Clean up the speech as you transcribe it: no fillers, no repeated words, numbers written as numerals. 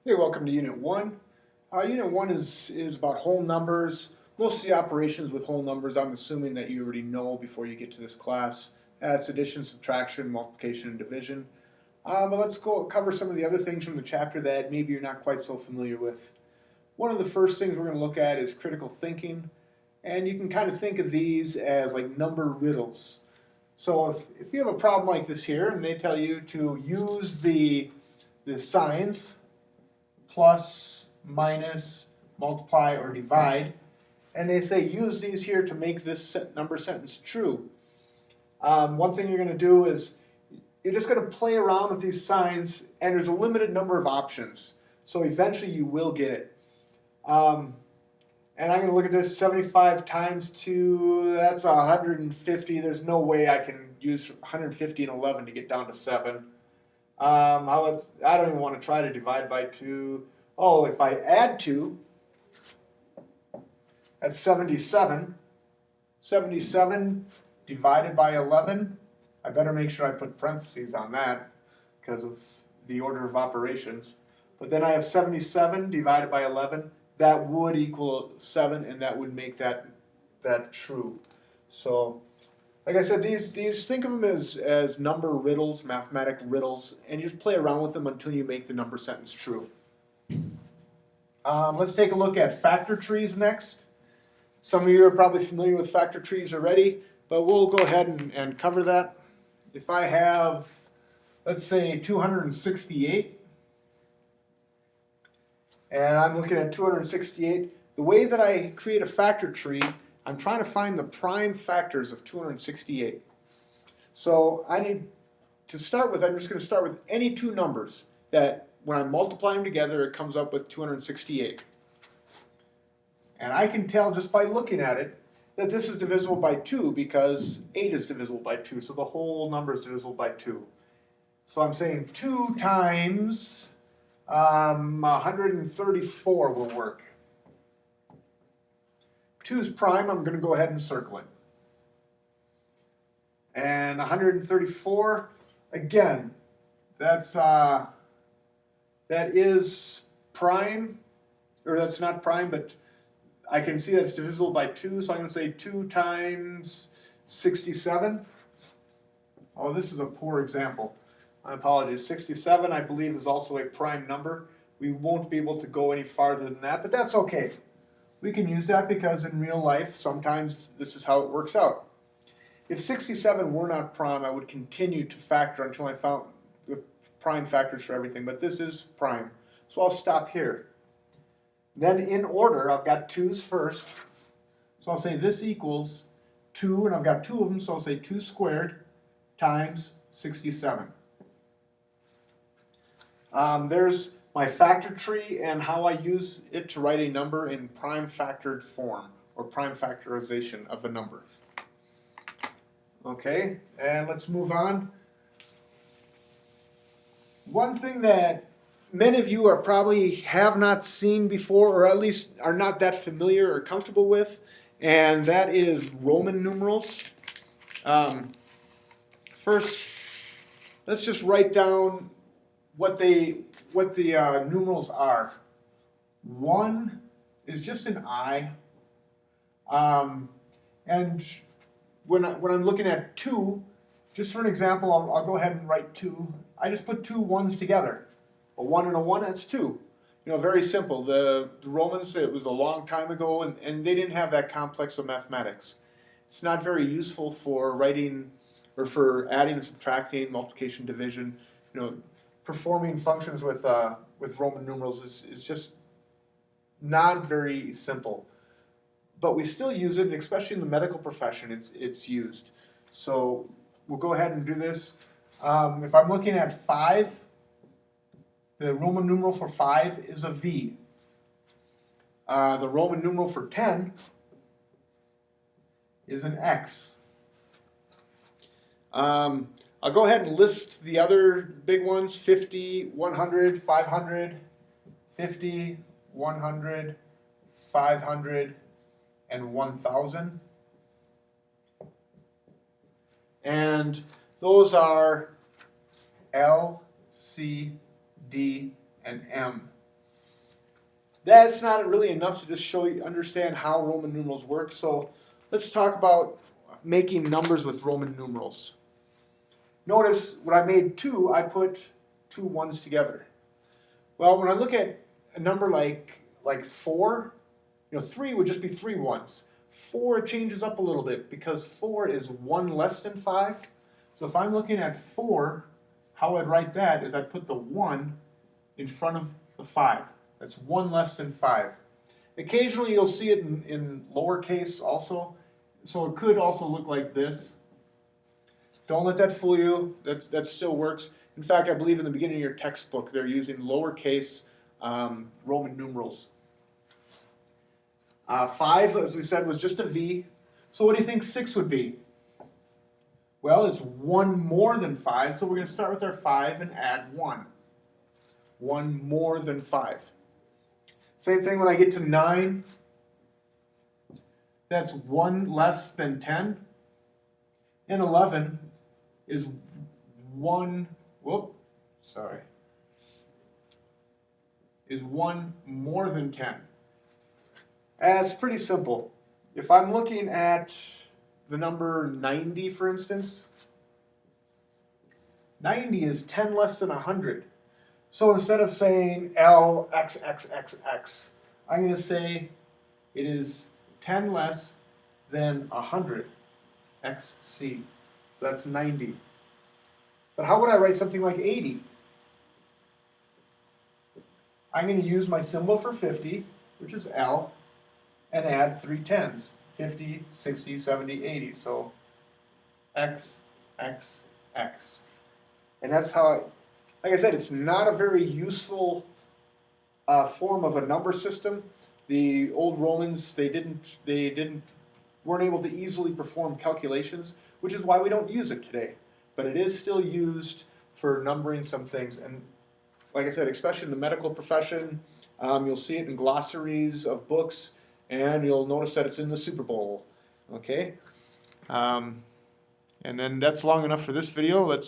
Hey, welcome to Unit 1. Unit 1 is about whole numbers. Most of the operations with whole numbers, I'm assuming that you already know before you get to this class. That's addition, subtraction, multiplication, and division. But let's go cover some of the other things from the chapter that maybe you're not quite so familiar with. One of the first things we're going to look at is critical thinking. And you can kind of think of these as like number riddles. So if you have a problem like this here and they tell you to use the signs, plus, minus, multiply, or divide. And they say use these here to make this number sentence true. One thing you're going to do is you're just going to play around with these signs, and there's a limited number of options. So eventually you will get it. And I'm going to look at this 75 times 2, that's 150. There's no way I can use 150 and 11 to get down to 7. I don't even want to try to divide by 2. Oh, if I add 2, that's 77. 77 divided by 11. I better make sure I put parentheses on that because of the order of operations. But then I have 77 divided by 11. That would equal 7, and that would make that true. So, like I said, these think of them as number riddles, mathematic riddles, and you just play around with them until you make the number sentence true. Let's take a look at factor trees next. Some of you are probably familiar with factor trees already, but we'll go ahead and cover that. If I have, let's say, 268, and I'm looking at 268, the way that I create a factor tree, I'm trying to find the prime factors of 268. So I need to start with, I'm just going to start with any two numbers that when I multiply them together, it comes up with 268. And I can tell just by looking at it that this is divisible by 2 because 8 is divisible by 2. So the whole number is divisible by 2. So I'm saying 2 times 134 will work. 2 is prime. I'm going to go ahead and circle it. And 134, again, that is prime, or that's not prime, but I can see that's divisible by 2, so I'm going to say 2 times 67. Oh, this is a poor example. My apologies. 67, I believe, is also a prime number. We won't be able to go any farther than that, but that's okay. We can use that because in real life, sometimes this is how it works out. If 67 were not prime, I would continue to factor until I found the prime factors for everything, but this is prime. So I'll stop here. Then in order, I've got 2's first. So I'll say this equals 2, and I've got 2 of them, so I'll say 2 squared times 67. There's my factor tree and how I use it to write a number in prime factored form, or prime factorization of a number. Okay, and let's move on. One thing that many of you are probably have not seen before, or at least are not that familiar or comfortable with, and that is Roman numerals. First, let's just write down what the numerals are. 1 is just an I, and when I'm looking at 2, just for an example, I'll go ahead and write 2. I just put 2 1's together. A 1 and a 1, that's 2. Very simple. The Romans, it was a long time ago, and they didn't have that complex of mathematics. It's not very useful for writing or for adding and subtracting, multiplication, division. Performing functions with Roman numerals is just not very simple. But we still use it, and especially in the medical profession, it's used. So we'll go ahead and do this. If I'm looking at 5, the Roman numeral for 5 is a V. The Roman numeral for 10 is an X. I'll go ahead and list the other big ones: 50, 100, 500, 50, 100, 500, and 1,000. And those are L, C, D, and M. That's not really enough to just show you, understand how Roman numerals work. So let's talk about making numbers with Roman numerals. Notice when I made 2, I put 2 ones together. Well, when I look at a number like 4, 3 would just be 3 ones. 4 changes up a little bit because 4 is 1 less than 5. So if I'm looking at 4, how I'd write that is I'd put the 1 in front of the 5. That's 1 less than 5. Occasionally you'll see it in lowercase also. So it could also look like this. Don't let that fool you. That still works. In fact, I believe in the beginning of your textbook they're using lowercase Roman numerals. 5, as we said, was just a V. So what do you think 6 would be? Well, it's 1 more than 5, so we're going to start with our 5 and add 1. 1 more than 5. Same thing when I get to 9. That's 1 less than 10. And 11 is 1, is 1 more than 10. And it's pretty simple. If I'm looking at the number 90, for instance, 90 is 10 less than 100. So instead of saying L X X X X, I'm going to say it is 10 less than 100 XC. So that's 90. But how would I write something like 80? I'm going to use my symbol for 50, which is L, and add 3 tens. 50, 60, 70, 80. So X, X, X. And that's how like I said, it's not a very useful form of a number system. The old Romans, they weren't able to easily perform calculations, which is why we don't use it today. But it is still used for numbering some things. And like I said, especially in the medical profession, you'll see it in glossaries of books, and you'll notice that it's in the Super Bowl. Okay? And then that's long enough for this video. Let's